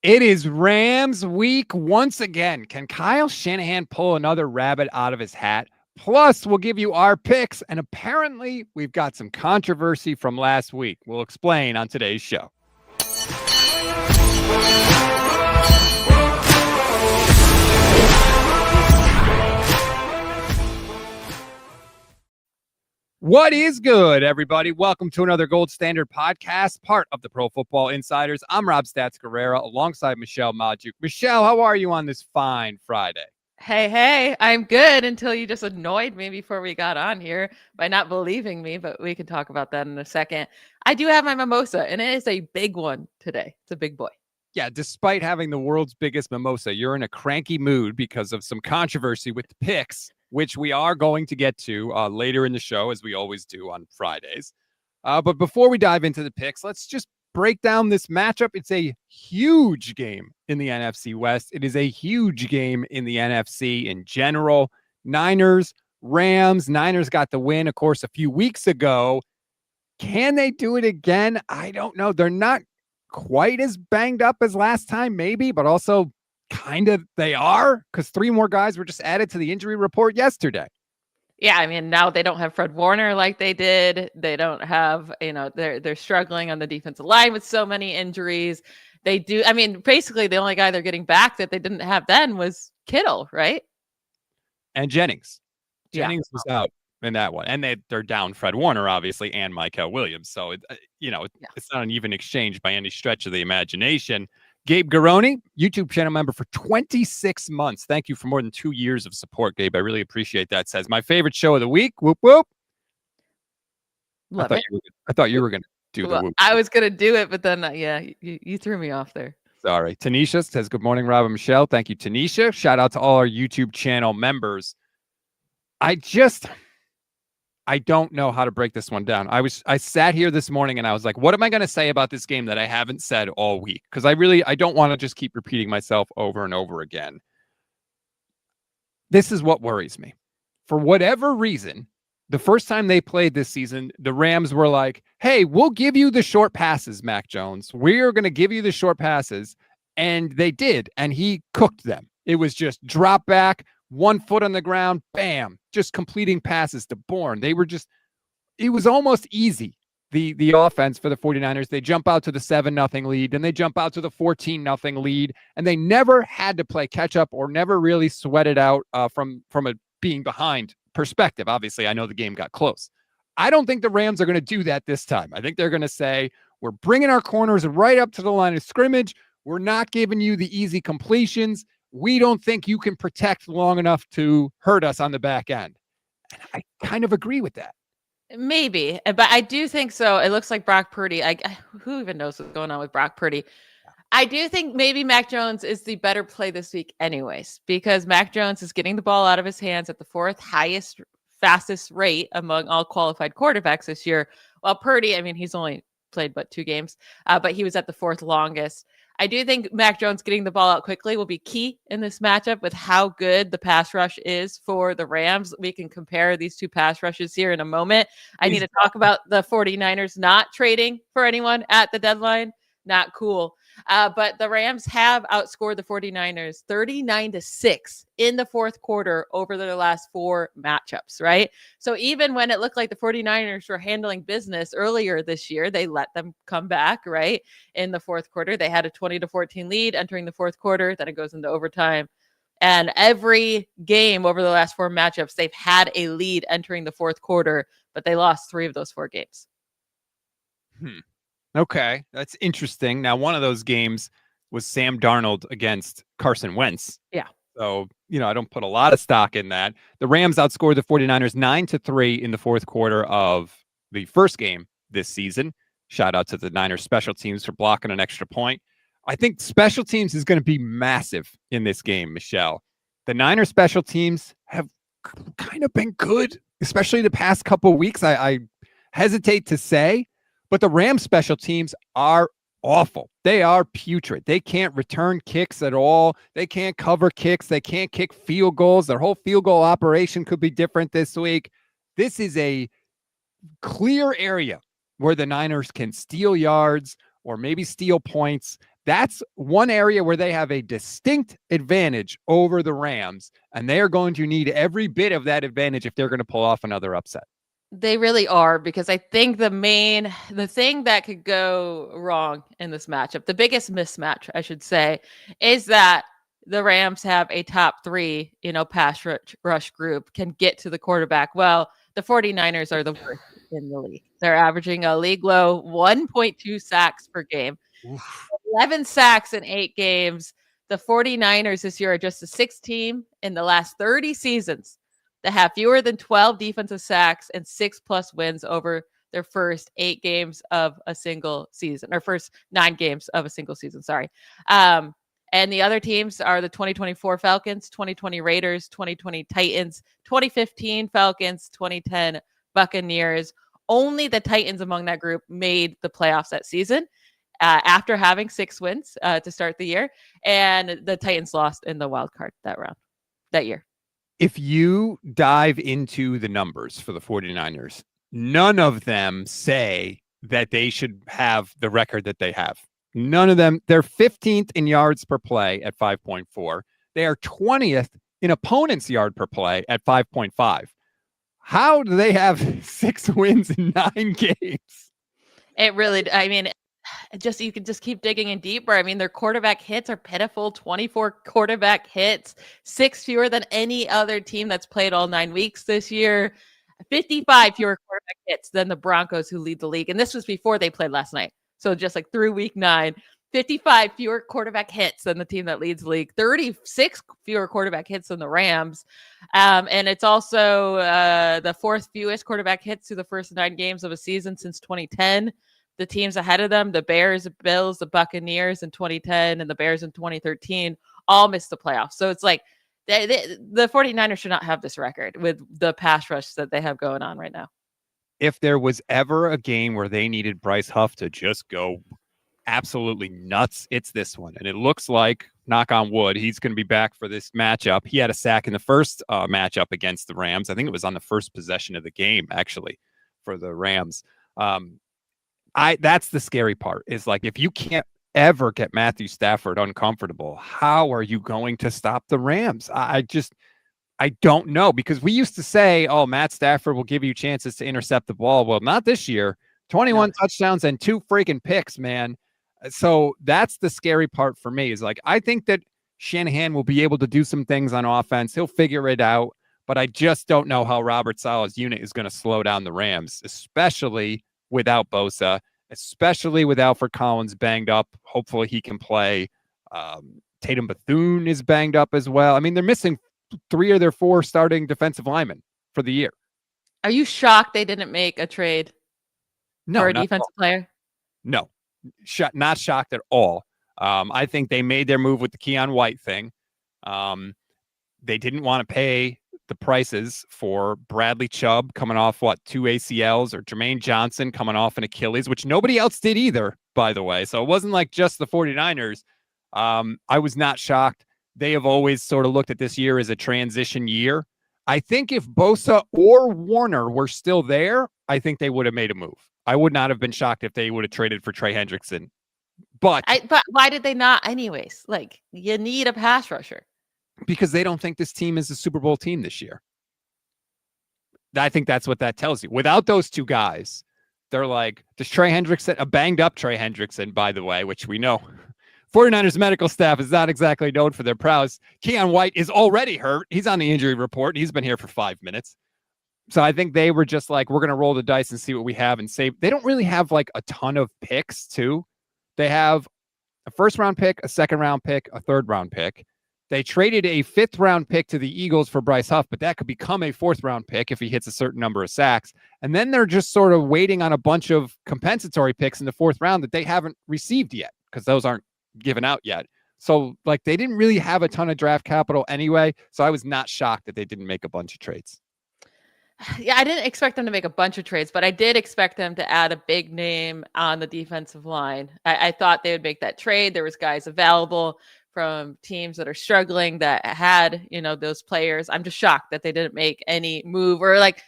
It is Rams week once again. Can Kyle Shanahan pull another rabbit out of his hat? Plus, we'll give you our picks, and apparently, we've got some controversy from last week. We'll explain on today's show. What is good, everybody? Welcome to another Gold Standard podcast, part of the Pro Football Insiders. I'm Rob Stats Guerrera alongside Michelle Majuk. Michelle, how are you on this fine Friday? Hey, I'm good until you just annoyed me before we got on here by not believing me, but we can talk about that in a second. I do have my mimosa, and it is a big one today. It's a big boy. Yeah, despite having the world's biggest mimosa, you're in a cranky mood because of some controversy with the picks, which we are going to get to later in the show, as we always do on Fridays. But before we dive into the picks, let's just break down this matchup. It's a huge game in the NFC West. It is a huge game in the NFC in general. Niners, Rams. Niners got the win, of course, a few weeks ago. Can they do it again? I don't know. They're not quite as banged up as last time, maybe, but also kind of they are, because 3 more guys were just added to the injury report yesterday. Yeah, I mean, now they don't have Fred Warner like they did. They don't have, they're struggling on the defensive line with so many injuries. They do. I mean, basically the only guy they're getting back that they didn't have then was Kittle, right? And Jennings. Jennings was out in that one. And they're down Fred Warner, obviously, and Michael Williams. So, it's not an even exchange by any stretch of the imagination. Gabe Garoni, YouTube channel member for 26 months. Thank you for more than 2 years of support, Gabe. I really appreciate that. Says, my favorite show of the week. Whoop, whoop. I thought you were going to do the whoop. I was going to do it, but then, you threw me off there. Sorry. Tanisha says, good morning, Rob and Michelle. Thank you, Tanisha. Shout out to all our YouTube channel members. I don't know how to break this one down. I sat here this morning and I was like, what am I going to say about this game that I haven't said all week? Because I don't want to just keep repeating myself over and over again. This is what worries me. For whatever reason, the first time they played this season, the Rams were like, hey, we'll give you the short passes, Mac Jones. We're going to give you the short passes. And they did. And he cooked them. It was just drop back, 1 foot on the ground, bam, just completing passes to Bourne. It was almost easy, the offense for the 49ers. They jump out to the 7-0 lead, and they jump out to the 14-0 lead, and they never had to play catch up or never really sweat it out from a being behind perspective. Obviously, I know the game got close. I don't think the Rams are going to do that this time. I think they're going to say, we're bringing our corners right up to the line of scrimmage. We're not giving you the easy completions. We don't think you can protect long enough to hurt us on the back end. And I kind of agree with that. Maybe, but I do think so. It looks like Brock Purdy. Who even knows what's going on with Brock Purdy? I do think maybe Mac Jones is the better play this week anyways, because Mac Jones is getting the ball out of his hands at the 4th highest, fastest rate among all qualified quarterbacks this year. While Purdy, I mean, he's only played but 2 games, but he was at the 4th longest. I do think Mac Jones getting the ball out quickly will be key in this matchup with how good the pass rush is for the Rams. We can compare these 2 pass rushes here in a moment. I need to talk about the 49ers not trading for anyone at the deadline. Not cool. But the Rams have outscored the 49ers 39-6 in the 4th quarter over their last 4 matchups, right? So even when it looked like the 49ers were handling business earlier this year, they let them come back, right? In the 4th quarter, they had a 20-14 lead entering the 4th quarter. Then it goes into overtime. And every game over the last 4 matchups, they've had a lead entering the 4th quarter, but they lost 3 of those 4 games. Okay, that's interesting. Now, one of those games was Sam Darnold against Carson Wentz. Yeah. So, I don't put a lot of stock in that. The Rams outscored the 49ers 9-3 in the 4th quarter of the first game this season. Shout out to the Niners special teams for blocking an extra point. I think special teams is going to be massive in this game, Michelle. The Niners special teams have kind of been good, especially the past couple of weeks. I hesitate to say, but the Rams special teams are awful. They are putrid. They can't return kicks at all. They can't cover kicks. They can't kick field goals. Their whole field goal operation could be different this week. This is a clear area where the Niners can steal yards or maybe steal points. That's one area where they have a distinct advantage over the Rams, and they are going to need every bit of that advantage if they're going to pull off another upset. They really are, because I think the thing that could go wrong in this matchup, the biggest mismatch, I should say, is that the Rams have a top 3, pass rush group, can get to the quarterback. Well, the 49ers are the worst in the league. They're averaging a league low 1.2 sacks per game. Oof. 11 sacks in 8 games. The 49ers this year are just the 6th team in the last 30 seasons that have fewer than 12 defensive sacks and 6+ wins over their first 8 games of a single season, or first 9 games of a single season. Sorry. And the other teams are the 2024 Falcons, 2020 Raiders, 2020 Titans, 2015 Falcons, 2010 Buccaneers. Only the Titans among that group made the playoffs that season after having 6 wins to start the year. And the Titans lost in the wild card that year. If you dive into the numbers for the 49ers, none of them say that they should have the record that they have. None of them. They're 15th in yards per play at 5.4. They are 20th in opponent's yard per play at 5.5. How do they have 6 wins in 9 games? It really, you can just keep digging in deeper. I mean, their quarterback hits are pitiful. 24 quarterback hits, 6 fewer than any other team that's played all 9 weeks this year. 55 fewer quarterback hits than the Broncos, who lead the league. And this was before they played last night. So just like through week 9, 55 fewer quarterback hits than the team that leads the league, 36 fewer quarterback hits than the Rams. And it's also the 4th fewest quarterback hits through the first 9 games of a season since 2010. The teams ahead of them, the Bears, the Bills, the Buccaneers in 2010, and the Bears in 2013, all missed the playoffs. So it's like the 49ers should not have this record with the pass rush that they have going on right now. If there was ever a game where they needed Bryce Huff to just go absolutely nuts, it's this one. And it looks like, knock on wood, he's going to be back for this matchup. He had a sack in the first matchup against the Rams. I think it was on the first possession of the game, actually, for the Rams. That's the scary part, is like, if you can't ever get Matthew Stafford uncomfortable, how are you going to stop the Rams? I don't know, because we used to say, oh, Matt Stafford will give you chances to intercept the ball. Well, not this year. 21 touchdowns and 2 freaking picks, man. So that's the scary part for me, is like, I think that Shanahan will be able to do some things on offense. He'll figure it out, but I just don't know how Robert Saleh's unit is going to slow down the Rams, especially without Bosa, especially with Alfred Collins banged up. Hopefully he can play. Tatum Bethune is banged up as well. I mean, they're missing 3 of their 4 starting defensive linemen for the year. Are you shocked they didn't make a trade for a defensive player? No, not shocked at all. I think they made their move with the Keon White thing. They didn't want to pay the prices for Bradley Chubb coming off 2 ACLs, or Jermaine Johnson coming off an Achilles, which nobody else did either, by the way. So it wasn't like just the 49ers. I was not shocked. They have always sort of looked at this year as a transition year. I think if Bosa or Warner were still there, I think they would have made a move. I would not have been shocked if they would have traded for Trey Hendrickson. But why did they not anyways? Like, you need a pass rusher. Because they don't think this team is a Super Bowl team this year. I think that's what that tells you. Without those 2 guys, they're like, does Trey Hendrickson, a banged up Trey Hendrickson, by the way, which we know 49ers medical staff is not exactly known for their prowess. Keon White is already hurt. He's on the injury report. He's been here for 5 minutes. So I think they were just like, we're going to roll the dice and see what we have and save. They don't really have like a ton of picks too. They have a 1st round pick, a 2nd round pick, a 3rd round pick. They traded a 5th round pick to the Eagles for Bryce Huff, but that could become a 4th round pick if he hits a certain number of sacks. And then they're just sort of waiting on a bunch of compensatory picks in the 4th round that they haven't received yet, because those aren't given out yet. So like, they didn't really have a ton of draft capital anyway. So I was not shocked that they didn't make a bunch of trades. Yeah, I didn't expect them to make a bunch of trades, but I did expect them to add a big name on the defensive line. I thought they would make that trade. There was guys available from teams that are struggling that had, those players. I'm just shocked that they didn't make any move, or like,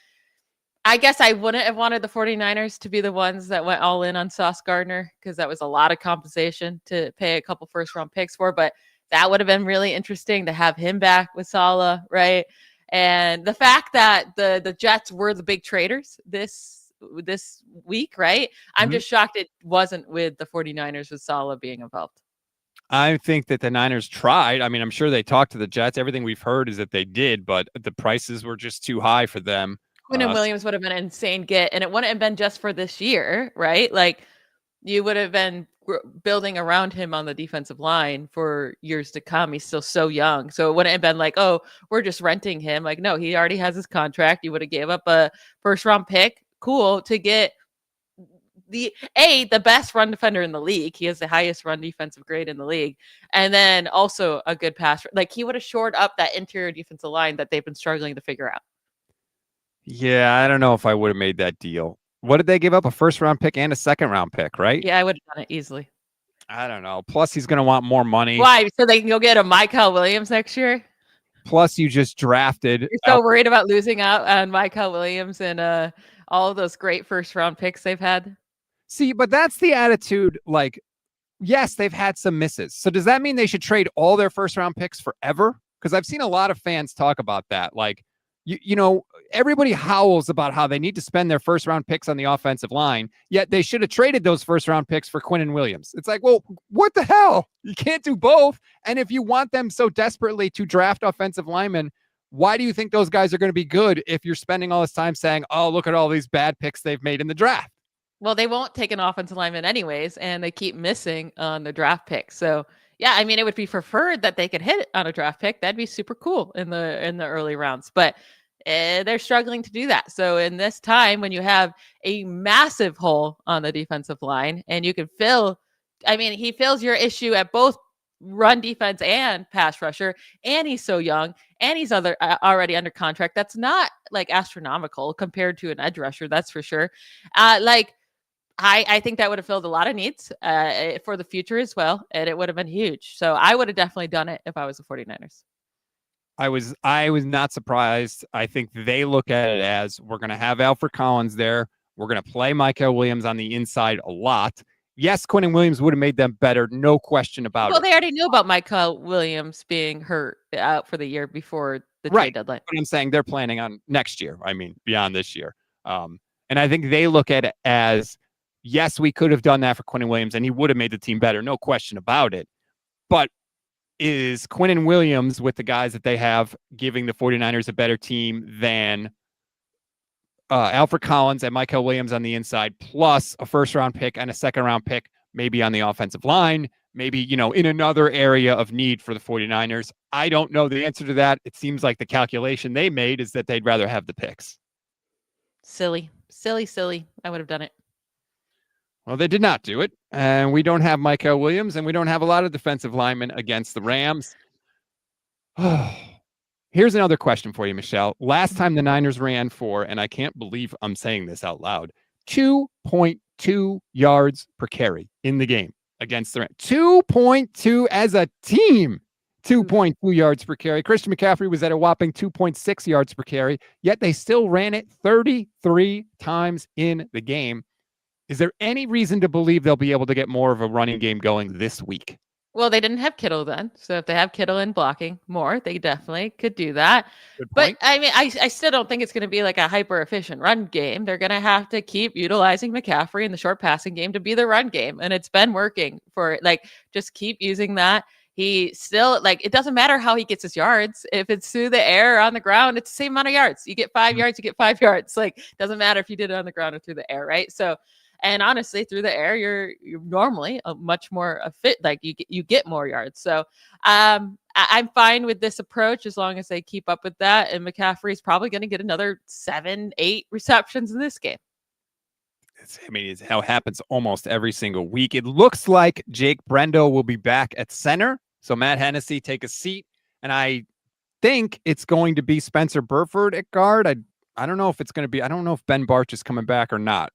I guess I wouldn't have wanted the 49ers to be the ones that went all in on Sauce Gardner because that was a lot of compensation to pay a couple first round picks for. But that would have been really interesting to have him back with Saleh, right? And the fact that the Jets were the big traders this week, right? I'm just shocked it wasn't with the 49ers with Saleh being involved. I think that the Niners tried. I mean, I'm sure they talked to the Jets. Everything we've heard is that they did, but the prices were just too high for them. Quinnen Williams would have been an insane get, and it wouldn't have been just for this year, right? Like you would have been building around him on the defensive line for years to come. He's still so young. So it wouldn't have been like, oh, we're just renting him. Like, no, he already has his contract. You would have gave up a first round pick. Cool to get the best run defender in the league. He has the highest run defensive grade in the league. And then also a good pass. Like he would have shored up that interior defensive line that they've been struggling to figure out. Yeah, I don't know if I would have made that deal. What did they give up? A first round pick and a second round pick, right? Yeah, I would have done it easily. I don't know. Plus, he's going to want more money. Why? So they can go get a Kyle Williams next year? Plus, you just drafted. You're so worried about losing out on Kyle Williams and all of those great first round picks they've had. See, but that's the attitude. Like, yes, they've had some misses. So does that mean they should trade all their first round picks forever? Because I've seen a lot of fans talk about that. Like, you know, everybody howls about how they need to spend their first round picks on the offensive line, yet they should have traded those first round picks for Quinnen Williams. It's like, well, what the hell? You can't do both. And if you want them so desperately to draft offensive linemen, why do you think those guys are going to be good if you're spending all this time saying, oh, look at all these bad picks they've made in the draft? Well, they won't take an offensive lineman anyways, and they keep missing on the draft pick. So yeah, I mean, it would be preferred that they could hit on a draft pick. That'd be super cool in the early rounds, but they're struggling to do that. So in this time, when you have a massive hole on the defensive line, and you can fill, I mean, he fills your issue at both run defense and pass rusher, and he's so young, and he's already under contract. That's not like astronomical compared to an edge rusher, that's for sure. I think that would have filled a lot of needs for the future as well, and it would have been huge. So I would have definitely done it if I was the 49ers. I was not surprised. I think they look at it as we're going to have Alfred Collins there. We're going to play Micah Williams on the inside a lot. Yes, Quinnen Williams would have made them better. No question about it. Well, they already knew about Micah Williams being hurt out for the year before the trade deadline. But I'm saying they're planning on next year. I mean, beyond this year. And I think they look at it as, yes, we could have done that for Quinnen Williams, and he would have made the team better. No question about it. But is Quinnen Williams, with the guys that they have, giving the 49ers a better team than Alfred Collins and Michael Williams on the inside, plus a first-round pick and a second-round pick, maybe on the offensive line, maybe, you know, in another area of need for the 49ers? I don't know the answer to that. It seems like the calculation they made is that they'd rather have the picks. Silly. I would have done it. Well, they did not do it, and we don't have Micah Williams, and we don't have a lot of defensive linemen against the Rams. Here's another question for you, Michelle. Last time the Niners ran for, and I can't believe I'm saying this out loud, 2.2 yards per carry in the game against the Rams. 2.2 as a team. 2.2 yards per carry. Christian McCaffrey was at a whopping 2.6 yards per carry, yet they still ran it 33 times in the game. Is there any reason to believe they'll be able to get more of a running game going this week? Well, they didn't have Kittle then. So if they have Kittle in blocking more, they definitely could do that. But I mean, I still don't think it's going to be like a hyper efficient run game. They're going to have to keep utilizing McCaffrey in the short passing game to be the run game. And it's been working for, like, just keep using that. He still, like, it doesn't matter how he gets his yards. If it's through the air or on the ground, it's the same amount of yards. You get 5 yards, you get 5 yards. Like, doesn't matter if you did it on the ground or through the air, right? So, and honestly, through the air, you're normally a much more fit. Like you get more yards. So I'm fine with this approach as long as they keep up with that. And McCaffrey's probably going to get another 7-8 receptions in this game. It's how it happens almost every single week. It looks like Jake Brendo will be back at center. So Matt Hennessy take a seat. And I think it's going to be Spencer Burford at guard. I don't know if it's going to be, I don't know if Ben Barch is coming back or not.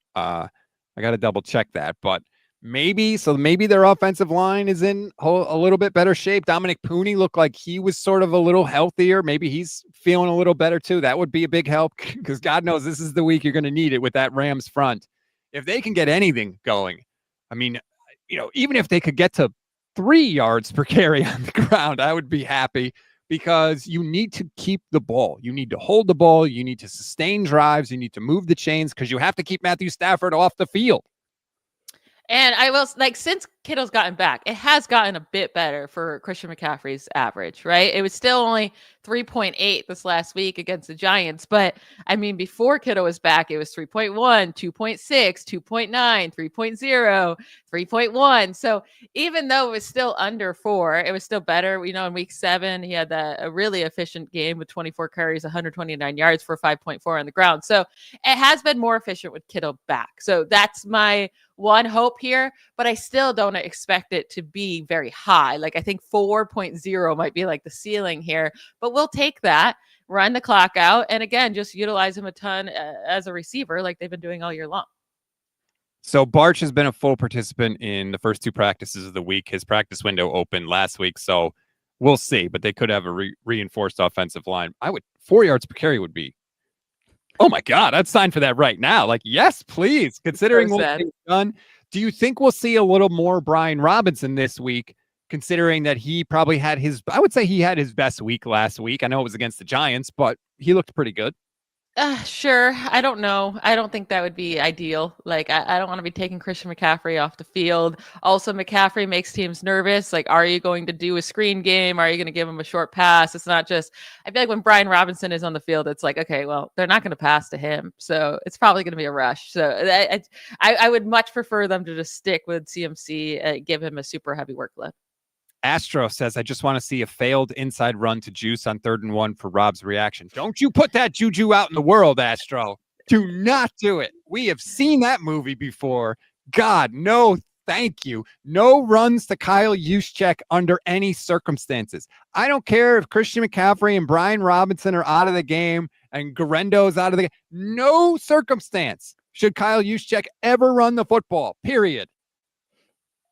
I got to double check that, but Maybe their offensive line is in a little bit better shape. Dominic Pooney looked like he was sort of a little healthier. Maybe he's feeling a little better too. That would be a big help because God knows this is the week you're going to need it with that Rams front. If they can get anything going, I mean, even if they could get to 3 yards per carry on the ground, I would be happy because you need to keep the ball. You need to hold the ball. You need to sustain drives. You need to move the chains because you have to keep Matthew Stafford off the field. And I will since Kittle's gotten back, it has gotten a bit better for Christian McCaffrey's average, right? It was still only 3.8 this last week against the Giants. But I mean, before Kittle was back, it was 3.1, 2.6, 2.9, 3.0, 3.1. So even though it was still under 4, it was still better. In week 7, he had a really efficient game with 24 carries, 129 yards for 5.4 on the ground. So it has been more efficient with Kittle back. So that's my one hope here, but I still don't expect it to be very high. I think 4.0 might be like the ceiling here, but we'll take that, run the clock out, and again, just utilize him a ton as a receiver like they've been doing all year long. So Barch has been a full participant in the first 2 practices of the week. His practice window opened last week, so we'll see, but they could have a reinforced offensive line. 4 yards per carry would be, oh my God, I'd sign for that right now. Yes, please. Considering what they've done, do you think we'll see a little more Brian Robinson this week, considering that he probably had I would say he had his best week last week. I know it was against the Giants, but he looked pretty good. Sure. I don't know. I don't think that would be ideal. I don't want to be taking Christian McCaffrey off the field. Also, McCaffrey makes teams nervous. Are you going to do a screen game? Are you going to give him a short pass? It's not just, I feel like when Brian Robinson is on the field, it's okay, well, they're not going to pass to him. So it's probably going to be a rush. So I would much prefer them to just stick with CMC, give him a super heavy workload. Astro says, I just want to see a failed inside run to Juice on 3rd and 1 for Rob's reaction. Don't you put that juju out in the world, Astro. Do not do it. We have seen that movie before. God, no, thank you. No runs to Kyle Juszczyk under any circumstances. I don't care if Christian McCaffrey and Brian Robinson are out of the game and Guarendo's out of the game. No circumstance should Kyle Juszczyk ever run the football, period.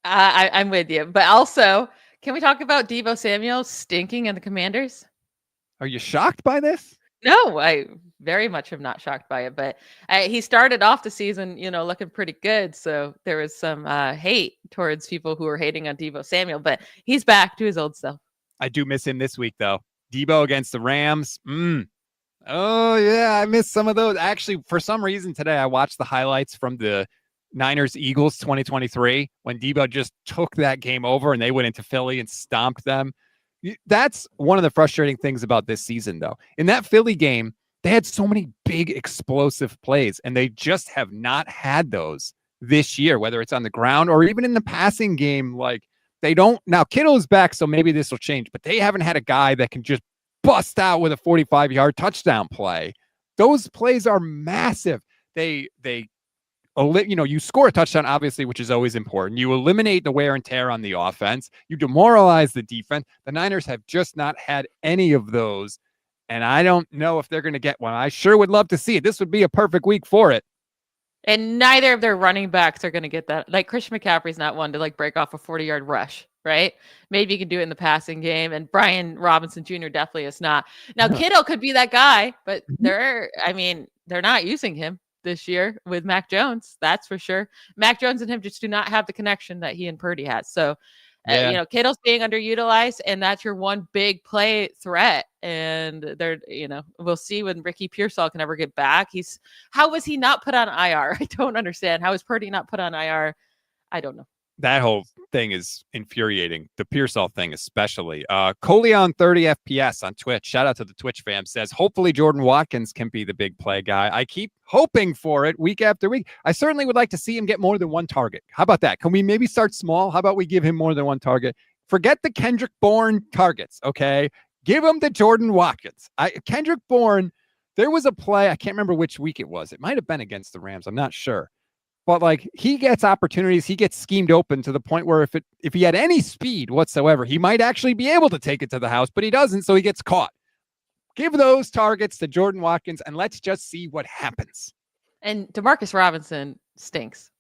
I'm with you. But also, can we talk about Deebo Samuel stinking in the Commanders? Are you shocked by this? No, I very much am not shocked by it. But he started off the season, looking pretty good. So there was some hate towards people who were hating on Deebo Samuel. But he's back to his old self. I do miss him this week, though. Deebo against the Rams. Oh, yeah, I missed some of those. Actually, for some reason today, I watched the highlights from the Niners-Eagles 2023 when Deebo just took that game over and they went into Philly and stomped them. That's one of the frustrating things about this season, though. In that Philly game, they had so many big explosive plays, and they just have not had those this year, whether it's on the ground or even in the passing game. They don't. Now, Kittle is back, so maybe this will change, but they haven't had a guy that can just bust out with a 45-yard touchdown play. Those plays are massive. You score a touchdown, obviously, which is always important. You eliminate the wear and tear on the offense. You demoralize the defense. The Niners have just not had any of those, and I don't know if they're going to get one. I sure would love to see it. This would be a perfect week for it. And neither of their running backs are going to get that. Christian McCaffrey's not one to break off a 40-yard rush, right? Maybe you can do it in the passing game, and Brian Robinson Jr. definitely is not. Now, Kittle could be that guy, but they're not using him this year with Mac Jones. That's for sure. Mac Jones and him just do not have the connection that he and Purdy has. So, Kittle's being underutilized, and that's your one big play threat. And we'll see when Ricky Pearsall can ever get back. How was he not put on IR? I don't understand. How is Purdy not put on IR? I don't know. That whole thing is infuriating. The Pearsall thing, especially. Coleon 30 FPS on Twitch. Shout out to the Twitch fam. Says, hopefully Jordan Watkins can be the big play guy. I keep hoping for it week after week. I certainly would like to see him get more than one target. How about that? Can we maybe start small? How about we give him more than one target? Forget the Kendrick Bourne targets, okay? Give him to Jordan Watkins. Kendrick Bourne, there was a play. I can't remember which week it was. It might have been against the Rams. I'm not sure. But he gets opportunities, he gets schemed open to the point where if he had any speed whatsoever, he might actually be able to take it to the house, but he doesn't, so he gets caught. Give those targets to Jordan Watkins, and let's just see what happens. And Demarcus Robinson stinks.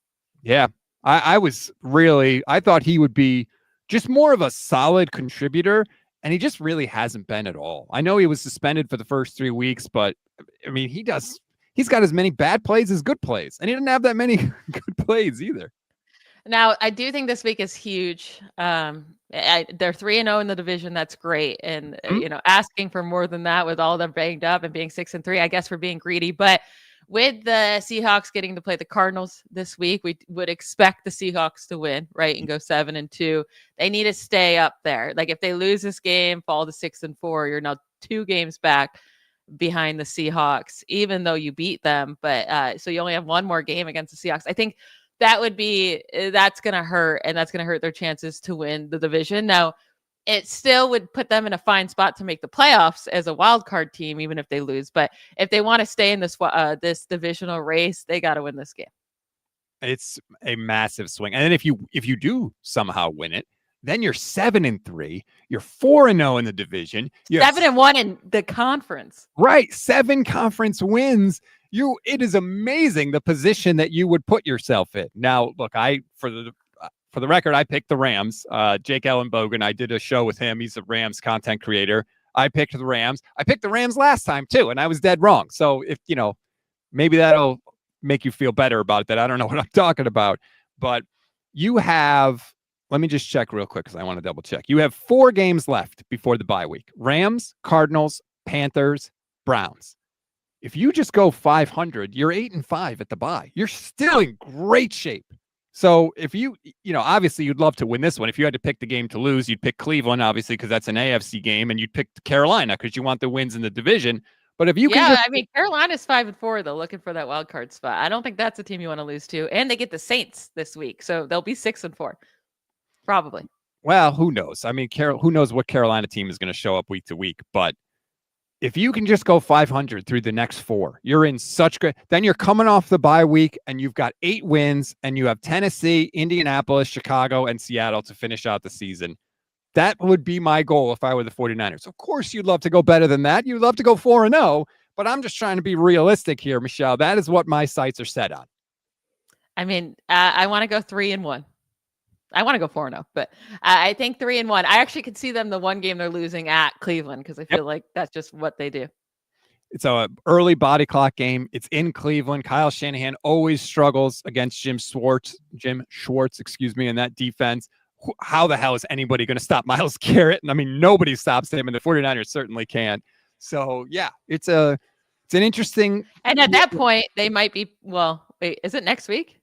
Yeah, I thought he would be just more of a solid contributor, and he just really hasn't been at all. I know he was suspended for the first 3 weeks, but I mean, he's got as many bad plays as good plays, and he didn't have that many good plays either. Now, I do think this week is huge. They're 3-0 in the division. That's great. And, asking for more than that with all them banged up and being 6-3, I guess we're being greedy. But with the Seahawks getting to play the Cardinals this week, we would expect the Seahawks to win, right, and go 7-2. They need to stay up there. Like, if they lose this game, fall to 6-4, you're now 2 games back behind the Seahawks, even though you beat them. But so you only have one more game against the Seahawks. I think that's going to hurt, and that's going to hurt their chances to win the division. Now, it still would put them in a fine spot to make the playoffs as a wild card team, even if they lose. But if they want to stay in this divisional race, they got to win this game. It's a massive swing. And then if you do somehow win it, then you're 7-3. You're 4-0 in the division. You're 7-1 in the conference. Right, 7 conference wins. It is amazing the position that you would put yourself in. Now, look, for the record, I picked the Rams. Jake Ellenbogen, I did a show with him. He's a Rams content creator. I picked the Rams. I picked the Rams last time too, and I was dead wrong. So if maybe that'll make you feel better about it. That I don't know what I'm talking about, but you have. Let me just check real quick because I want to double check. You have 4 games left before the bye week: Rams, Cardinals, Panthers, Browns. If you just go 500, you're 8-5 at the bye. You're still in great shape. So if obviously you'd love to win this one. If you had to pick the game to lose, you'd pick Cleveland, obviously, because that's an AFC game, and you'd pick Carolina because you want the wins in the division. But if you Carolina's 5-4 though, looking for that wild card spot. I don't think that's a team you want to lose to, and they get the Saints this week, so they'll be 6-4, probably. Well, who knows? I mean, who knows what Carolina team is going to show up week to week, but. If you can just go 500 through the next 4, you're in such good. Then you're coming off the bye week and you've got 8 wins and you have Tennessee, Indianapolis, Chicago, and Seattle to finish out the season. That would be my goal if I were the 49ers. Of course, you'd love to go better than that. You'd love to go 4-0, but I'm just trying to be realistic here, Michelle. That is what my sights are set on. I mean, I want to go 3-1. I want to go 4-0, but I think 3-1. I actually could see them the one game they're losing at Cleveland because I feel like that's just what they do. It's an early body clock game. It's in Cleveland. Kyle Shanahan always struggles against Jim Schwartz, in that defense. How the hell is anybody going to stop Myles Garrett? And I mean, nobody stops him, and the 49ers certainly can't. So, yeah, it's an interesting. And at that point, they might be, well, wait, is it next week?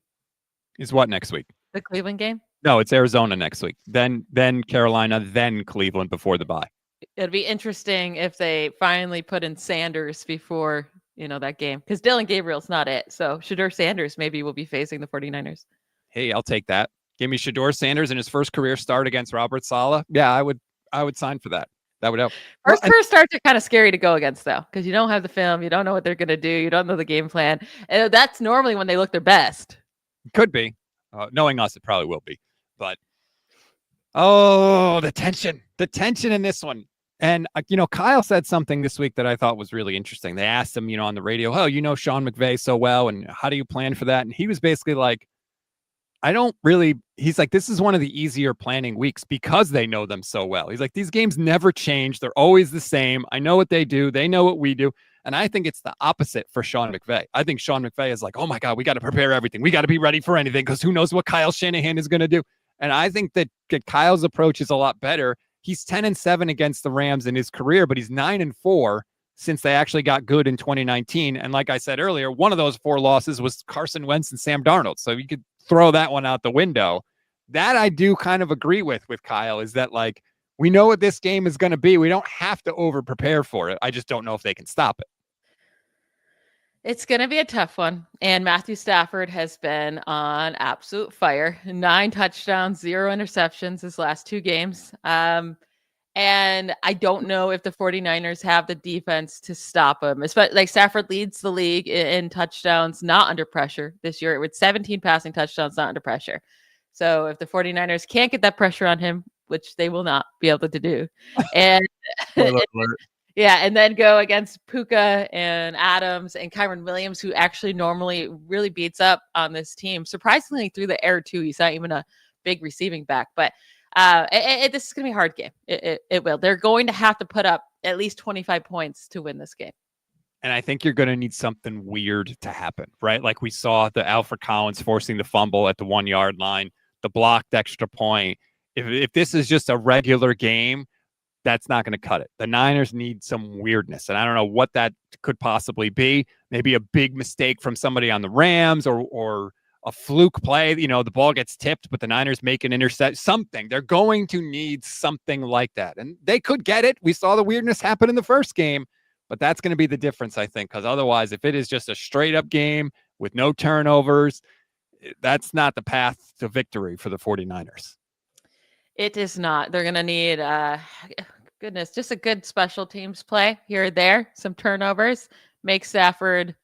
Is what next week? The Cleveland game? No, it's Arizona next week. Then Carolina, then Cleveland before the bye. It'd be interesting if they finally put in Sanders before, that game. Because Dylan Gabriel's not it. So Shedeur Sanders maybe will be facing the 49ers. Hey, I'll take that. Give me Shedeur Sanders in his first career start against Robert Saleh. Yeah, I would sign for that. That would help. First career starts are kind of scary to go against, though, because you don't have the film. You don't know what they're going to do. You don't know the game plan. And that's normally when they look their best. Could be. Knowing us, it probably will be. But, the tension in this one. And, Kyle said something this week that I thought was really interesting. They asked him, on the radio, Sean McVay so well, and how do you plan for that? And he was basically like, he's like, this is one of the easier planning weeks because they know them so well. He's like, these games never change. They're always the same. I know what they do. They know what we do. And I think it's the opposite for Sean McVay. I think Sean McVay is like, oh my God, we got to prepare everything. We got to be ready for anything because who knows what Kyle Shanahan is going to do. And I think that Kyle's approach is a lot better. He's 10-7 against the Rams in his career, but he's 9-4 since they actually got good in 2019. And like I said earlier, one of those 4 losses was Carson Wentz and Sam Darnold. So you could throw that one out the window. That I do kind of agree with Kyle, is that like, we know what this game is going to be. We don't have to over prepare for it. I just don't know if they can stop it. It's going to be a tough one. And Matthew Stafford has been on absolute fire. 9 touchdowns, 0 interceptions his last 2 games. And I don't know if the 49ers have the defense to stop him. Like Stafford leads the league in touchdowns, not under pressure this year with 17 passing touchdowns, not under pressure. So if the 49ers can't get that pressure on him, which they will not be able to do, and Yeah, and then go against Puka and Adams and Kyron Williams, who actually normally really beats up on this team. Surprisingly, through the air, too. He's not even a big receiving back. But this is going to be a hard game. It will. They're going to have to put up at least 25 points to win this game. And I think you're going to need something weird to happen, right? Like we saw the Alfred Collins forcing the fumble at the 1 yard line, the blocked extra point. If this is just a regular game, that's not going to cut it. The Niners need some weirdness, and I don't know what that could possibly be. Maybe a big mistake from somebody on the Rams or a fluke play. You know, the ball gets tipped, but the Niners make an intercept. Something. They're going to need something like that, and they could get it. We saw the weirdness happen in the first game. But that's going to be the difference, I think, because otherwise, if it is just a straight-up game with no turnovers, that's not the path to victory for the 49ers. It is not. They're going to need, just a good special teams play here or there, some turnovers, make Stafford,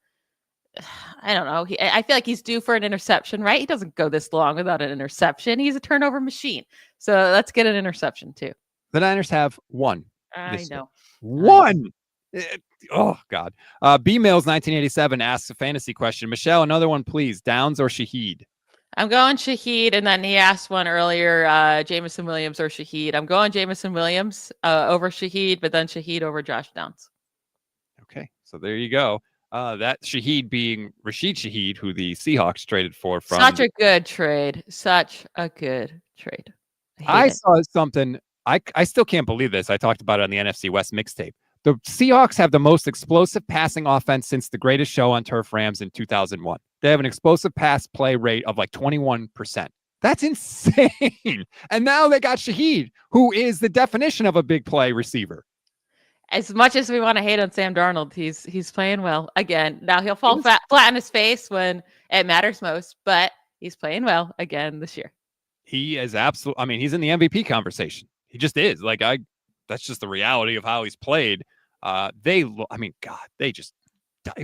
I don't know. I feel like he's due for an interception, right? He doesn't go this long without an interception. He's a turnover machine. So let's get an interception, too. The Niners have one. I know. One. Oh, God. B-Mails 1987 asks a fantasy question. Michelle, another one, please. Downs or Shaheed? I'm going Shaheed, and then he asked one earlier, Jameson Williams or Shaheed. I'm going Jameson Williams over Shaheed, but then Shaheed over Josh Downs. Okay, so there you go. That Shaheed being Rashid Shaheed, who the Seahawks traded for. Such a good trade. Such a good trade. I saw something. I still can't believe this. I talked about it on the NFC West mixtape. The Seahawks have the most explosive passing offense since the greatest show on turf, Rams, in 2001. They have an explosive pass play rate of like 21%. That's insane. And now they got Shaheed, who is the definition of a big play receiver. As much as we want to hate on Sam Darnold, he's playing well again. Now he'll fall flat on his face when it matters most, but he's playing well again this year. He is absolutely. I mean, he's in the MVP conversation. He just is. That's just the reality of how he's played. They just.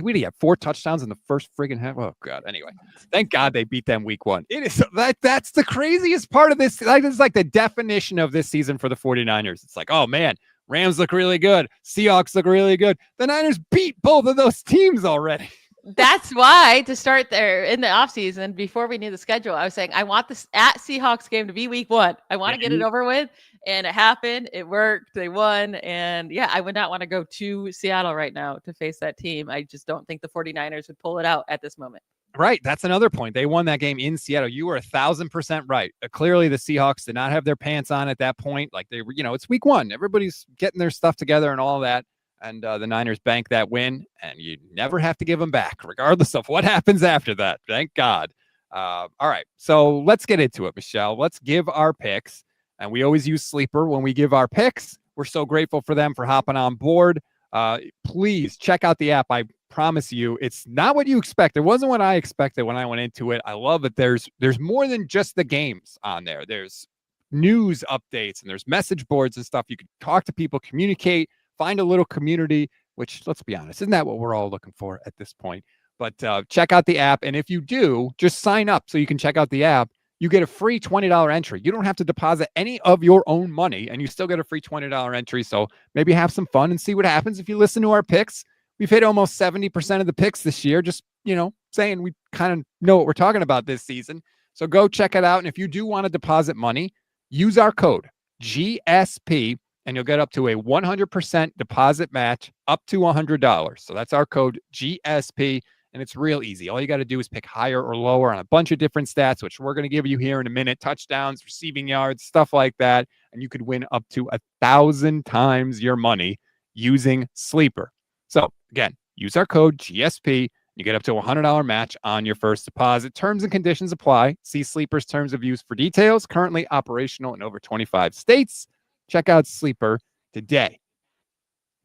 What do you have? 4 touchdowns in the first friggin' half. Oh God. Anyway, thank God they beat them week 1. It is that's the craziest part of this. It's like the definition of this season for the 49ers. It's like, oh man, Rams look really good. Seahawks look really good. The Niners beat both of those teams already. That's why to start there in the offseason, before we knew the schedule, I was saying, I want this at Seahawks game to be week 1. I want to get it over with. And it happened. It worked. They won. And yeah, I would not want to go to Seattle right now to face that team. I just don't think the 49ers would pull it out at this moment. Right. That's another point. They won that game in Seattle. You were 1,000% right. Clearly, the Seahawks did not have their pants on at that point. Like they were, it's week 1. Everybody's getting their stuff together and all that. And the Niners bank that win, and you never have to give them back, regardless of what happens after that. Thank God. All right. So let's get into it, Michelle. Let's give our picks. And we always use Sleeper when we give our picks. We're so grateful for them for hopping on board. Please check out the app. I promise you, it's not what you expect. It wasn't what I expected when I went into it. I love that there's more than just the games on there. There's news updates and there's message boards and stuff. You can talk to people, communicate, find a little community, which, let's be honest, isn't that what we're all looking for at this point? But check out the app. And if you do, just sign up so you can check out the app. You get a free $20 entry. You don't have to deposit any of your own money, and you still get a free $20 entry. So maybe have some fun and see what happens if you listen to our picks. We've hit almost 70% of the picks this year, just, saying we kind of know what we're talking about this season. So go check it out. And if you do want to deposit money, use our code GSP, and you'll get up to a 100% deposit match up to $100. So that's our code GSP. And it's real easy. All you got to do is pick higher or lower on a bunch of different stats, which we're going to give you here in a minute. Touchdowns, receiving yards, stuff like that. And you could win up to 1,000 times your money using Sleeper. So again, use our code GSP. You get up to a $100 match on your first deposit. Terms and conditions apply. See Sleeper's terms of use for details. Currently operational in over 25 states. Check out Sleeper today.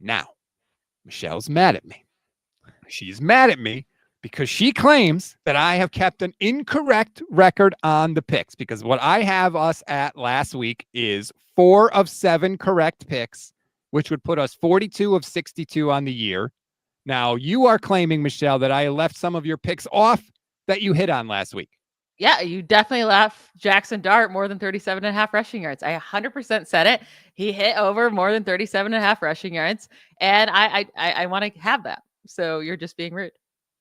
Now, Michelle's mad at me. She's mad at me because she claims that I have kept an incorrect record on the picks, because what I have us at last week is 4 of 7 correct picks, which would put us 42 of 62 on the year. Now, you are claiming, Michelle, that I left some of your picks off that you hit on last week. Yeah, you definitely left Jackson Dart more than 37.5 rushing yards. I 100% said it. He hit over more than 37.5 rushing yards, and I want to have that. So you're just being rude.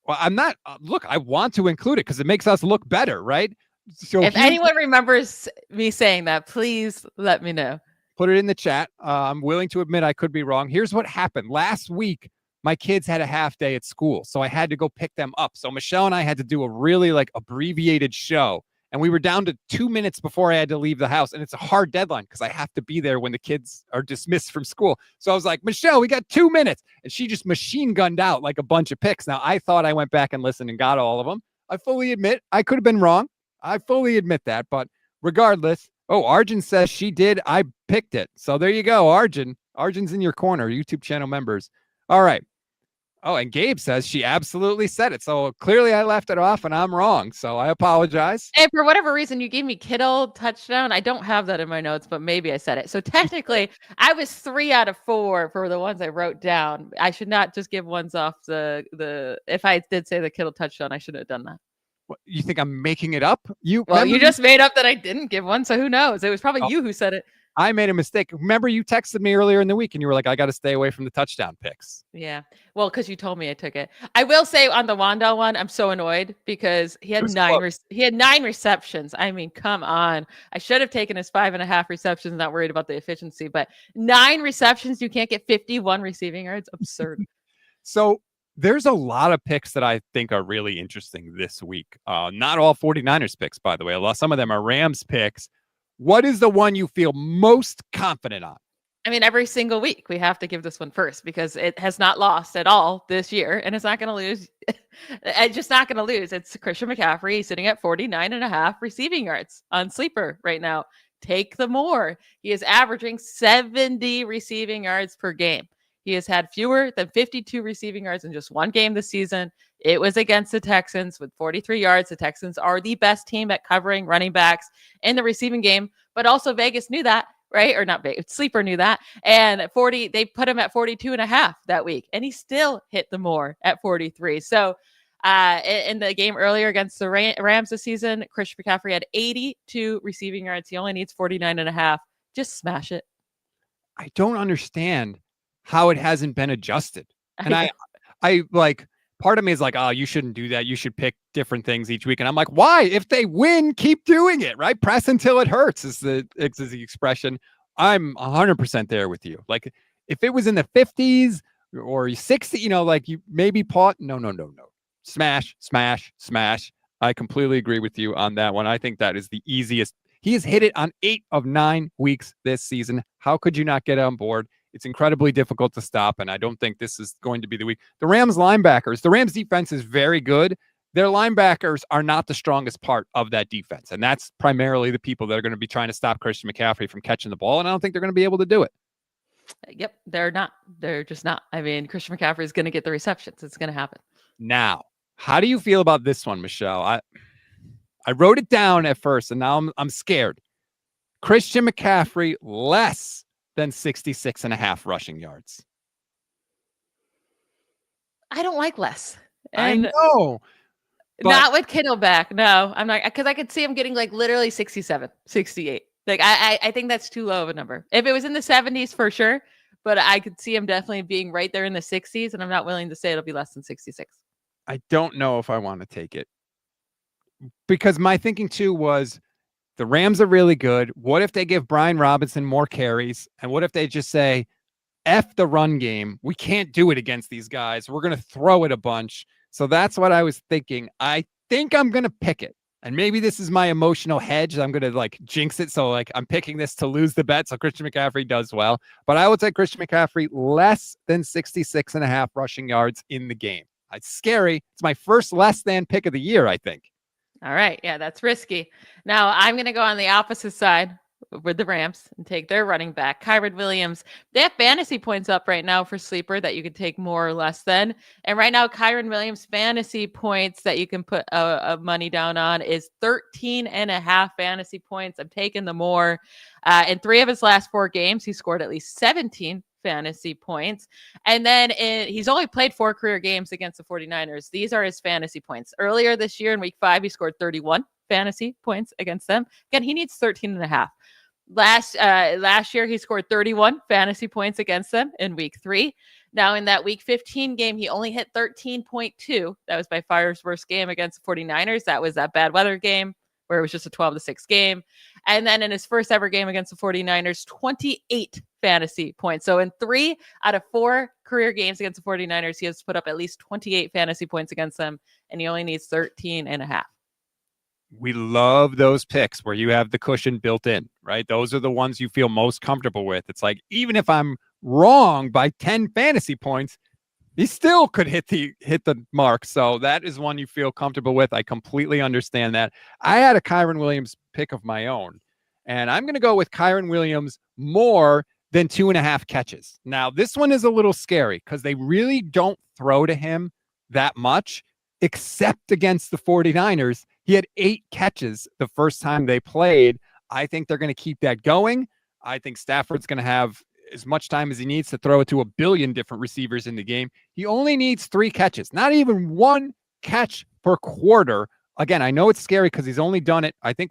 Well, I'm not. Look, I want to include it because it makes us look better, right? So if anyone remembers me saying that, please let me know. Put it in the chat. I'm willing to admit I could be wrong. Here's what happened. Last week, my kids had a half day at school, so I had to go pick them up. So Michelle and I had to do a really abbreviated show, and we were down to 2 minutes before I had to leave the house. And it's a hard deadline because I have to be there when the kids are dismissed from school. So I was like, Michelle, we got 2 minutes. And she just machine gunned out like a bunch of picks. Now, I thought I went back and listened and got all of them. I fully admit I could have been wrong. I fully admit that. But regardless, Arjun says she did. I picked it. So there you go, Arjun. Arjun's in your corner, YouTube channel members. All right. Oh, and Gabe says she absolutely said it. So clearly I left it off and I'm wrong. So I apologize. And for whatever reason, you gave me Kittle touchdown. I don't have that in my notes, but maybe I said it. So technically, I was 3 out of 4 for the ones I wrote down. I should not just give ones off the. If I did say the Kittle touchdown, I should have done that. What, you think I'm making it up? You just made up that I didn't give one. So who knows? It was probably you who said it. I made a mistake. Remember, you texted me earlier in the week and you were like, I got to stay away from the touchdown picks. Yeah. Well, because you told me I took it. I will say on the Wandell one, I'm so annoyed because he had 9 receptions. I mean, come on. I should have taken his 5.5 receptions, not worried about the efficiency, but 9 receptions, you can't get 51 receiving yards. Absurd. So there's a lot of picks that I think are really interesting this week. Not all 49ers picks, by the way. Some of them are Rams picks. What is the one you feel most confident on? I mean, every single week we have to give this one first because it has not lost at all this year and it's not going to lose. It's just not going to lose. It's Christian McCaffrey sitting at 49.5 receiving yards on Sleeper right now. Take the more. He is averaging 70 receiving yards per game. He has had fewer than 52 receiving yards in just one game this season. It was against the Texans with 43 yards. The Texans are the best team at covering running backs in the receiving game, but also Vegas knew that, right? Or not Vegas, Sleeper knew that. And at 40, they put him at 42.5 that week, and he still hit the more at 43. So in the game earlier against the Rams this season, Christian McCaffrey had 82 receiving yards. He only needs 49.5. Just smash it. I don't understand how it hasn't been adjusted. And I like, part of me is like, oh, you shouldn't do that. You should pick different things each week. And I'm like, why? If they win, keep doing it, right? Press until it hurts is the expression. I'm 100% there with you. Like if it was in the 50s or 60, you maybe no. Smash. I completely agree with you on that one. I think that is the easiest. He has hit it on 8 of 9 weeks this season. How could you not get on board? It's incredibly difficult to stop, and I don't think this is going to be the week. The Rams defense is very good. Their linebackers are not the strongest part of that defense, and that's primarily the people that are going to be trying to stop Christian McCaffrey from catching the ball, and I don't think they're going to be able to do it. Yep, they're not. They're just not. I mean, Christian McCaffrey is going to get the receptions. It's going to happen. Now, how do you feel about this one, Michelle? I wrote it down at first, and now I'm scared. Christian McCaffrey less than 66.5 rushing yards. I don't like less. And I know. Not with Kittle back. No, I'm not, because I could see him getting like literally 67, 68. Like I think that's too low of a number. If it was in the 70s for sure, but I could see him definitely being right there in the 60s, and I'm not willing to say it'll be less than 66. I don't know if I want to take it. Because my thinking too was the Rams are really good. What if they give Brian Robinson more carries? And what if they just say, F the run game? We can't do it against these guys. We're going to throw it a bunch. So that's what I was thinking. I think I'm going to pick it. And maybe this is my emotional hedge. I'm going to jinx it. So I'm picking this to lose the bet. So Christian McCaffrey does well. But I would say Christian McCaffrey less than 66.5 rushing yards in the game. It's scary. It's my first less than pick of the year, I think. All right. Yeah, that's risky. Now I'm going to go on the opposite side with the Rams and take their running back, Kyren Williams. They have fantasy points up right now for Sleeper that you could take more or less than. And right now, Kyren Williams fantasy points that you can put money down on is 13.5 fantasy points. I'm taking the more. In 3 of his last 4 games, he scored at least 17 fantasy points. And then he's only played 4 career games against the 49ers. These are his fantasy points. Earlier this year in week 5, he scored 31 fantasy points against them. Again, he needs 13.5. Last year, he scored 31 fantasy points against them in week 3. Now, in that week 15 game, he only hit 13.2. That was by far his worst game against the 49ers. That was that bad weather game where it was just a 12-6 game. And then in his first ever game against the 49ers, 28 fantasy points. So in 3 out of 4 career games against the 49ers, he has put up at least 28 fantasy points against them, and he only needs 13.5. We love those picks where you have the cushion built in, right? Those are the ones you feel most comfortable with. It's like, even if I'm wrong by 10 fantasy points, he still could hit the mark. So that is one you feel comfortable with. I completely understand that. I had a Kyren Williams pick of my own, and I'm going to go with Kyren Williams more than 2.5 catches. Now, this one is a little scary because they really don't throw to him that much, except against the 49ers. He had 8 catches the first time they played. I think they're going to keep that going. I think Stafford's going to have as much time as he needs to throw it to a billion different receivers in the game. He only needs 3 catches, not even 1 catch per quarter. Again, I know it's scary because he's only done it, I think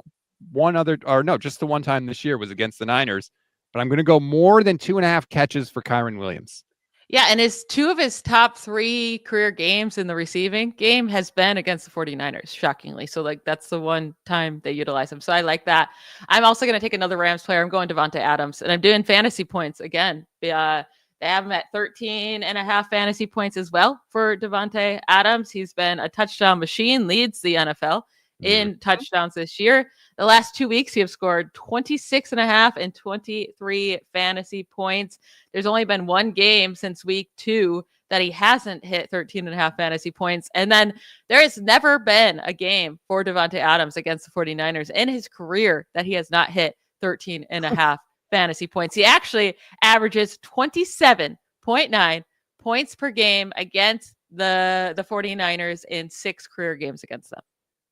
just the one time this year was against the Niners, but I'm going to go more than 2.5 catches for Kyren Williams. Yeah, and 2 of his top 3 career games in the receiving game has been against the 49ers, shockingly. So, that's the one time they utilize him. So I like that. I'm also going to take another Rams player. I'm going Davante Adams, and I'm doing fantasy points again. They have him at 13.5 fantasy points as well for Davante Adams. He's been a touchdown machine, leads the NFL in touchdowns this year. The last 2 weeks, he has scored 26.5 and 23 fantasy points. There's only been 1 game since week 2 that he hasn't hit 13.5 fantasy points. And then there has never been a game for Davante Adams against the 49ers in his career that he has not hit 13.5 fantasy points. He actually averages 27.9 points per game against the 49ers in 6 career games against them.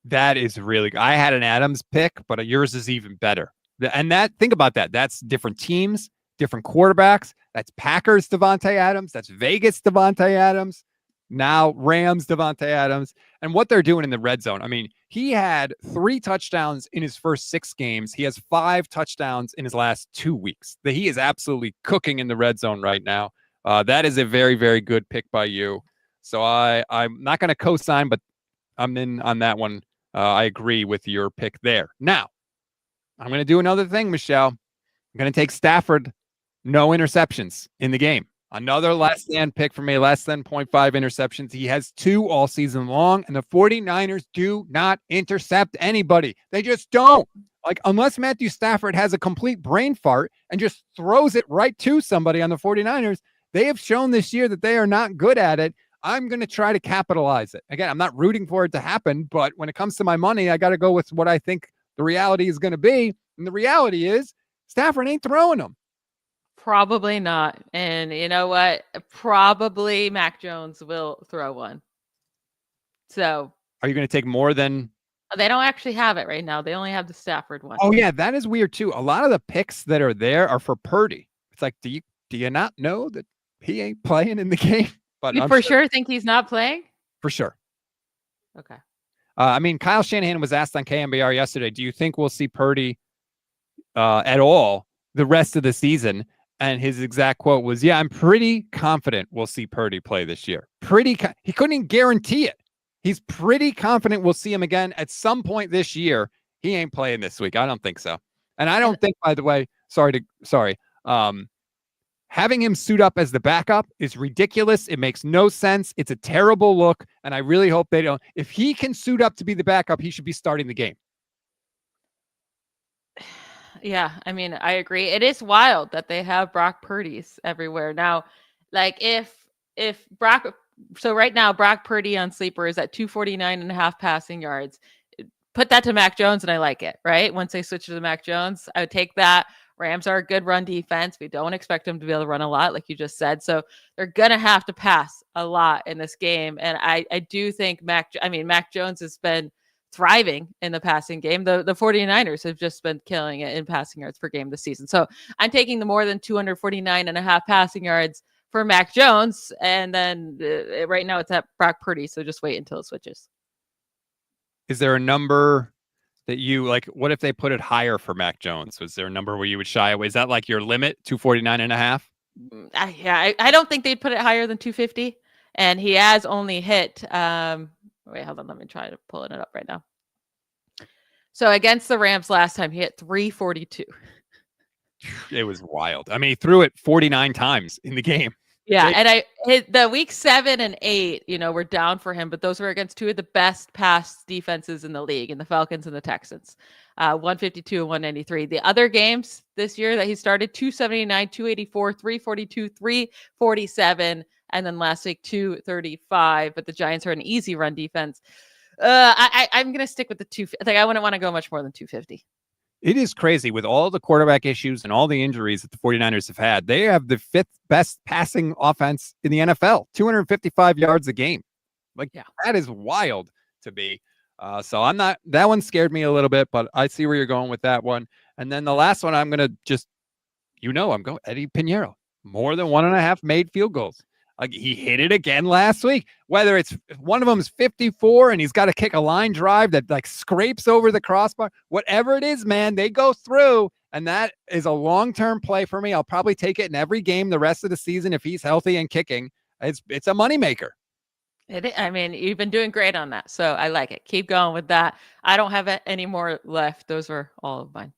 That is really good. I had an Adams pick, but yours is even better. And think about that. That's different teams, different quarterbacks. That's Packers Davante Adams. That's Vegas Davante Adams. Now Rams Davante Adams. And what they're doing in the red zone. I mean, he had 3 touchdowns in his first 6 games. He has 5 touchdowns in his last 2 weeks. He is absolutely cooking in the red zone right now. That is a very, very good pick by you. So I'm not going to co-sign, but I'm in on that one. I agree with your pick there. Now, I'm going to do another thing, Michelle. I'm going to take Stafford, no interceptions in the game. Another less than pick for me, less than 0.5 interceptions. He has 2 all season long, and the 49ers do not intercept anybody. They just don't. Unless Matthew Stafford has a complete brain fart and just throws it right to somebody on the 49ers, they have shown this year that they are not good at it. I'm going to try to capitalize it. Again, I'm not rooting for it to happen, but when it comes to my money, I got to go with what I think the reality is going to be. And the reality is Stafford ain't throwing them. Probably not. And you know what? Probably Mac Jones will throw one. So are you going to take more than? They don't actually have it right now. They only have the Stafford one. Oh yeah. That is weird too. A lot of the picks that are there are for Purdy. It's like, do you not know that he ain't playing in the game? But you for sure think he's not playing? For sure. Okay. I mean, Kyle Shanahan was asked on KMBR yesterday, do you think we'll see Purdy at all the rest of the season? And his exact quote was, yeah, I'm pretty confident we'll see Purdy play this year. He couldn't even guarantee it. He's pretty confident we'll see him again at some point this year. He ain't playing this week. I don't think so. And I don't think, by the way, having him suit up as the backup is ridiculous. It makes no sense. It's a terrible look. And I really hope they don't. If he can suit up to be the backup, he should be starting the game. Yeah, I mean, I agree. It is wild that they have Brock Purdy's everywhere. Now, if Brock, so right now, Brock Purdy on Sleeper is at 249.5 passing yards. Put that to Mac Jones and I like it, right? Once they switch to Mac Jones, I would take that. Rams are a good run defense. We don't expect them to be able to run a lot, like you just said. So they're going to have to pass a lot in this game. And I do think Mac Jones has been thriving in the passing game. The 49ers have just been killing it in passing yards per game this season. So I'm taking the more than 249.5 passing yards for Mac Jones. And then right now it's at Brock Purdy. So just wait until it switches. Is there a number that you like? What if they put it higher for Mac Jones? Was there a number where you would shy away? Is that like your limit, 249.5? I don't think they'd put it higher than 250. And he has only hit, wait, hold on. Let me try to pull it up right now. So against the Rams last time, he hit 342. It was wild. I mean, he threw it 49 times in the game. Yeah, and I hit the week 7 and 8, were down for him, but those were against two of the best pass defenses in the league, in the Falcons and the Texans, 152 and 193. The other games this year that he started, 279, 284, 342, 347, and then last week 235. But the Giants are an easy run defense. I'm gonna stick with the 250. Like I wouldn't want to go much more than 250. It is crazy with all the quarterback issues and all the injuries that the 49ers have had. They have the 5th best passing offense in the NFL, 255 yards a game. That is wild to be. So that one scared me a little bit, but I see where you're going with that one. And then the last one, I'm going to I'm going Eddie Pinheiro, more than 1.5 made field goals. Like he hit it again last week, whether it's one of them is 54 and he's got to kick a line drive that like scrapes over the crossbar, whatever it is, man, they go through. And that is a long-term play for me. I'll probably take it in every game the rest of the season. If he's healthy and kicking, it's a moneymaker. I mean, you've been doing great on that. So I like it. Keep going with that. I don't have any more left. Those were all of mine.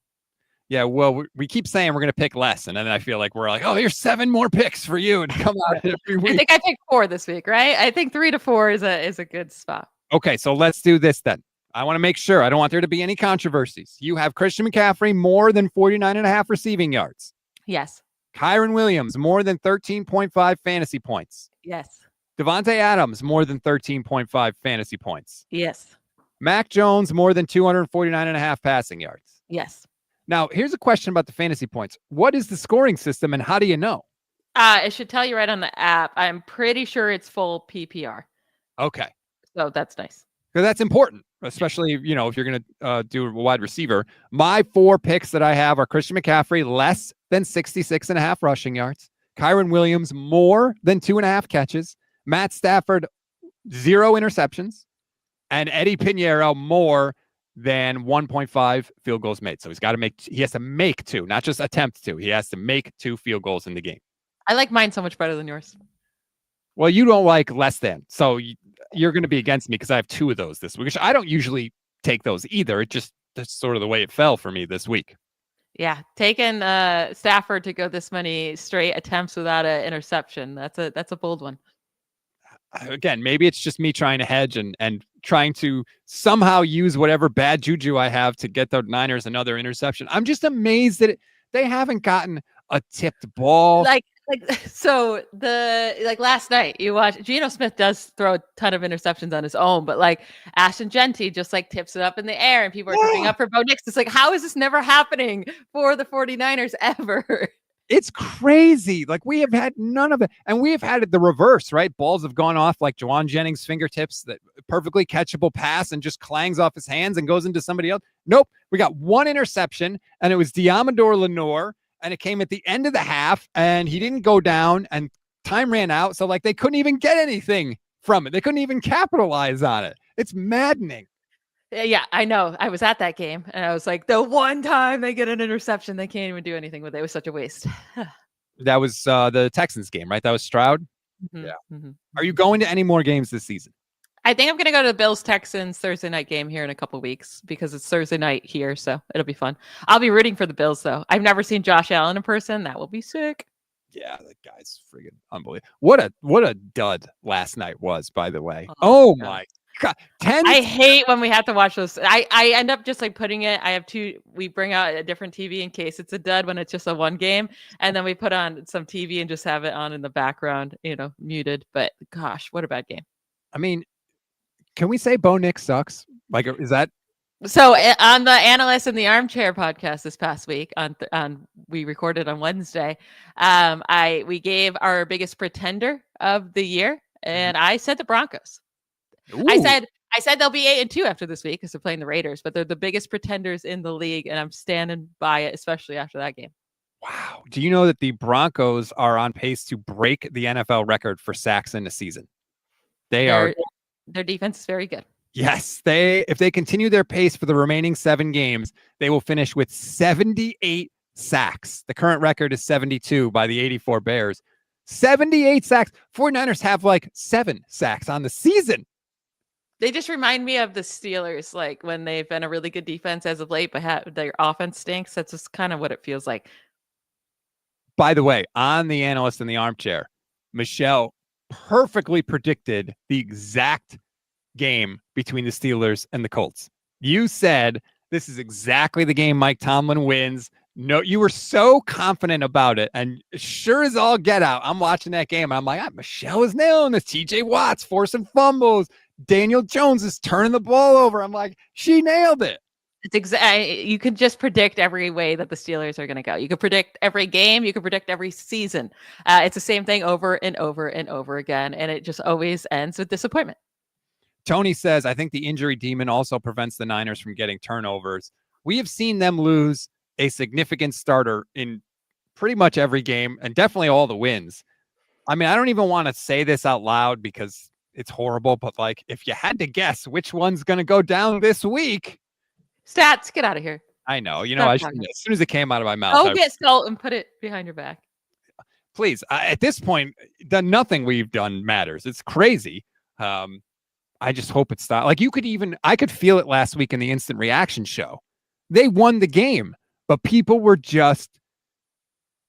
Yeah, well, we keep saying we're going to pick less, and then I feel like we're like, oh, here's 7 more picks for you, and come out every week. I think I picked 4 this week, right? I think 3 to 4 is a good spot. Okay, so let's do this then. I want to make sure. I don't want there to be any controversies. You have Christian McCaffrey more than 49.5 receiving yards. Yes. Kyron Williams more than 13.5 fantasy points. Yes. Devontae Adams more than 13.5 fantasy points. Yes. Mac Jones more than 249.5 passing yards. Yes. Now, here's a question about the fantasy points. What is the scoring system and how do you know? It should tell you right on the app. I'm pretty sure it's full PPR. Okay. So that's nice. Because that's important, especially, if you're going to do a wide receiver. My 4 picks that I have are Christian McCaffrey, less than 66.5 rushing yards. Kyron Williams, more than 2.5 catches. Matt Stafford, 0 interceptions. And Eddie Pinheiro, more than 1.5 field goals made. So he has to make 2, not just attempt 2. He has to make 2 field goals in the game. I like mine so much better than yours. Well, you don't like less than. So you're going to be against me because I have 2 of those this week, which I don't usually take those either. That's sort of the way it fell for me this week. Yeah. Taking Stafford to go this many straight attempts without an interception. That's a bold one. Again, maybe it's just me trying to hedge and trying to somehow use whatever bad juju I have to get the Niners another interception. I'm just amazed that they haven't gotten a tipped ball. So last night you watch Geno Smith does throw a ton of interceptions on his own, but like Ashton Genty just like tips it up in the air and people are tipping up for Bo Nix. It's like, how is this never happening for the 49ers ever? It's crazy. Like we have had none of it. And we have had it the reverse, right? Balls have gone off like Juwan Jennings' fingertips, that perfectly catchable pass and just clangs off his hands and goes into somebody else. Nope. We got 1 interception and it was Diamador Lenore and it came at the end of the half and he didn't go down and time ran out. So like they couldn't even get anything from it. They couldn't even capitalize on it. It's maddening. Yeah, I know. I was at that game and I was like, the one time they get an interception, they can't even do anything with it. It was such a waste. That was the Texans game, right? That was Stroud. Mm-hmm. Yeah. Mm-hmm. Are you going to any more games this season? I think I'm going to go to the Bills-Texans Thursday night game here in a couple of weeks because it's Thursday night here, so it'll be fun. I'll be rooting for the Bills, though. I've never seen Josh Allen in person. That will be sick. Yeah, that guy's friggin' unbelievable. What a dud last night was, by the way. Oh my God. I hate when we have to watch those. I end up just like putting it. I have 2. We bring out a different TV in case it's a dud when it's just a 1 game. And then we put on some TV and just have it on in the background, muted. But gosh, what a bad game. I mean, can we say Bo Nix sucks? Like, is that? So on the Analyst in the Armchair podcast this past week, we recorded on Wednesday, we gave our biggest pretender of the year, and I said the Broncos. Ooh. I said they'll be 8-2 after this week because they're playing the Raiders, but they're the biggest pretenders in the league, and I'm standing by it, especially after that game. Wow. Do you know that the Broncos are on pace to break the NFL record for sacks in a season? Their defense is very good. Yes, if they continue their pace for the remaining 7 games, they will finish with 78 sacks. The current record is 72 by the 84 Bears. 78 sacks. 49ers have like 7 sacks on the season. They just remind me of the Steelers, like when they've been a really good defense as of late, but their offense stinks. That's just kind of what it feels like. By the way, on the analyst in the armchair, Michelle perfectly predicted the exact game between the Steelers and the Colts. You said this is exactly the game Mike Tomlin wins. No, you were so confident about it, and sure as all get out, I'm watching that game. I'm like, Michelle is nailing this. TJ Watt's forcing fumbles. Daniel Jones is turning the ball over. I'm like, she nailed it. It's you can just predict every way that the Steelers are going to go. You can predict every game. You can predict every season. It's the same thing over and over and over again, and it just always ends with disappointment. Tony says, I think the injury demon also prevents the Niners from getting turnovers. We have seen them lose a significant starter in pretty much every game and definitely all the wins. I mean, I don't even want to say this out loud because it's horrible, but like if you had to guess which one's going to go down this week. Stats, get out of here. I know. You know, as soon as it came out of my mouth. Oh, get salt and put it behind your back. Please. At this point, nothing we've done matters. It's crazy. I just hope it's not. Like I could feel it last week in the instant reaction show. They won the game, but people were just,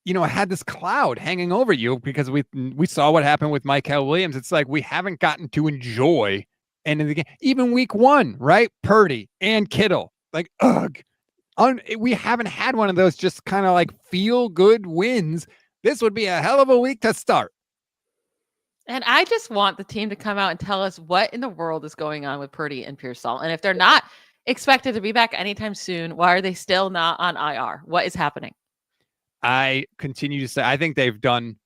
I had this cloud hanging over you because we saw what happened with Michael Williams. It's like we haven't gotten to enjoy end of the game. Even week 1, right? Purdy and Kittle. Like, we haven't had one of those just kind of like feel good wins. This would be a hell of a week to start. And I just want the team to come out and tell us what in the world is going on with Purdy and Pearsall. And if they're not expected to be back anytime soon, why are they still not on IR? What is happening? I continue to say I think they've done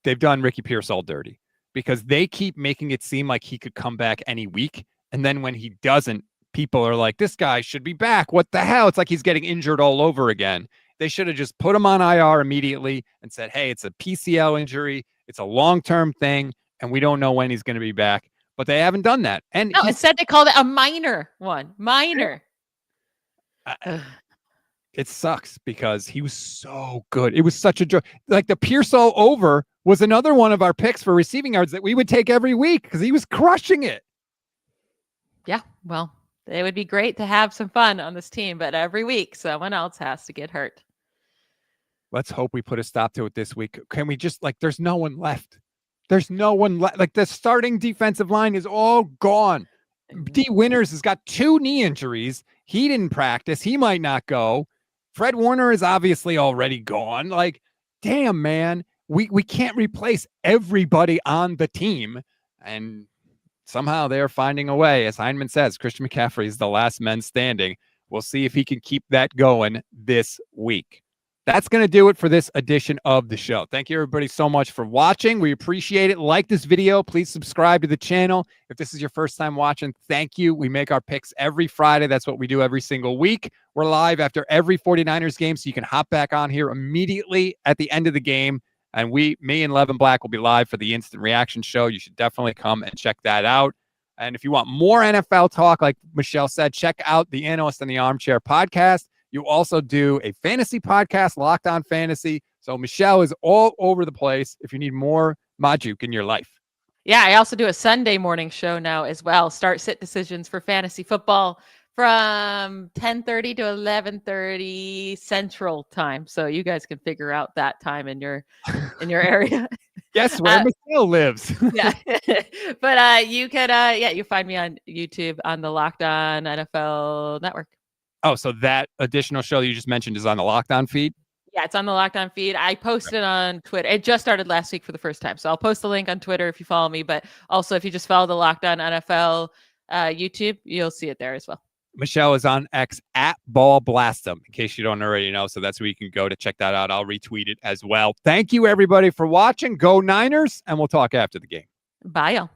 Ricky Pearsall dirty because they keep making it seem like he could come back any week. And then when he doesn't, people are like, this guy should be back. What the hell? It's like he's getting injured all over again. They should have just put him on IR immediately and said, hey, it's a PCL injury. It's a long-term thing, and we don't know when he's going to be back. But they haven't done that. And no, instead they called it a minor one. Minor. It sucks because he was so good. It was such a joy. Like the Pearsall over was another one of our picks for receiving yards that we would take every week because he was crushing it. Yeah, well, it would be great to have some fun on this team, but every week someone else has to get hurt. Let's hope we put a stop to it this week. Can we just there's no one left. There's no one left. Like the starting defensive line is all gone. D. Winters has got 2 knee injuries. He didn't practice. He might not go. Fred Warner is obviously already gone. Like, damn, man, we can't replace everybody on the team. And somehow they're finding a way. As Heineman says, Christian McCaffrey is the last man standing. We'll see if he can keep that going this week. That's going to do it for this edition of the show. Thank you, everybody, so much for watching. We appreciate it. Like this video. Please subscribe to the channel. If this is your first time watching, thank you. We make our picks every Friday. That's what we do every single week. We're live after every 49ers game, so you can hop back on here immediately at the end of the game. And me and Levin Black will be live for the instant reaction show. You should definitely come and check that out. And if you want more NFL talk, like Michelle said, check out the Analyst in the Armchair podcast. You also do a fantasy podcast, Locked On Fantasy. So Michelle is all over the place if you need more Majuk in your life. Yeah, I also do a Sunday morning show now as well. Start-sit decisions for fantasy football from 10:30 to 11:30 Central Time. So you guys can figure out that time in your area. Guess where Michelle lives. Yeah. But you can you find me on YouTube on the Locked On NFL Network. Oh, so that additional show you just mentioned is on the Locked On feed? Yeah, it's on the Locked On feed. I posted on Twitter. It just started last week for the first time. So I'll post the link on Twitter if you follow me. But also, if you just follow the Locked On NFL YouTube, you'll see it there as well. Michelle is on X at Ball Blastem, in case you don't already know. So that's where you can go to check that out. I'll retweet it as well. Thank you, everybody, for watching. Go Niners, and we'll talk after the game. Bye, y'all.